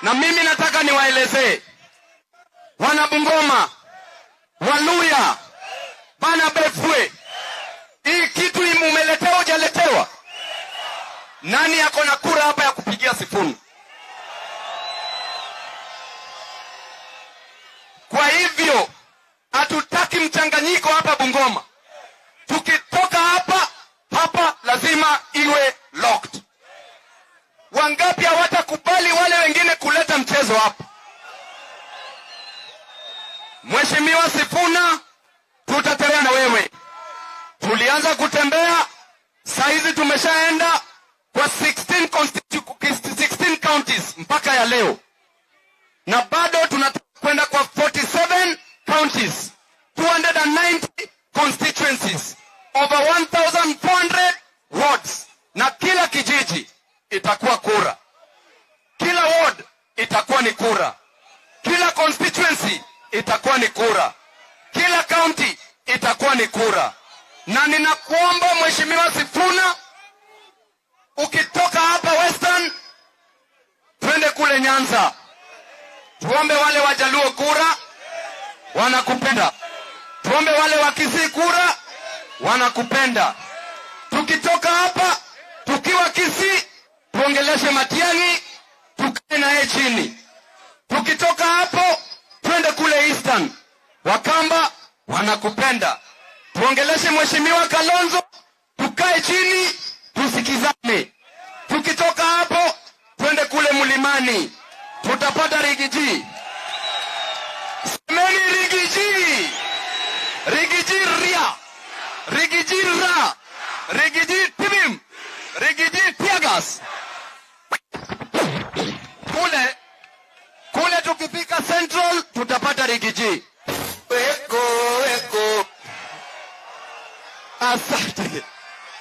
Na mimi nataka niwaelezee wana Bungoma, Waluya, Bana Befwe, hii kitu imumeletewa hujaletewa? Nani yako na kura hapa ya kupigia Sifuna? Kwa hivyo hatutaki mchanganyiko hapa Bungoma. Tukitoka hapa lazima iwe locked. Wangapi hawatakubali wale wengine kuleta mchezo hapa? Mheshimiwa Sifuna, tutatembea na wewe. Tulianza kutembea, saizi tumeshaenda kwa 16 counties mpaka ya leo. Na bado tunakwenda kwa 47 counties, 290 constituencies, over 1,400 wards. Na kila kijiji itakuwa kura. Kila ward itakuwa ni kura. Kila constituency itakuwa ni kura. Kila county itakuwa ni kura. Na ninakuomba Mheshimiwa Sifuna, ukitoka hapa Western, twende kule Nyanza. Tuombe wale Wajaluo kura, wanakupenda. Tuombe wale wa Kisii kura, wanakupenda. Tukitoka hapa, tukiwa Kisii, tuongeleshe Matiang'i, tukae naye chini. Tukitoka hapo, twende kule Eastern. Wakamba wanakupenda. Tuongeleshe Mheshimiwa Kalonzo, tukae chini, tusikizane. Tukitoka hapo, twende kule Mlimani. Tutapata Rigiji. Semeni Rigiji. Rigiji ria. Rigiji ra. Rigiji tibim. Rigiji tiagas. Kule tukifika Central, tutapata Rigiji. Eko. Asante.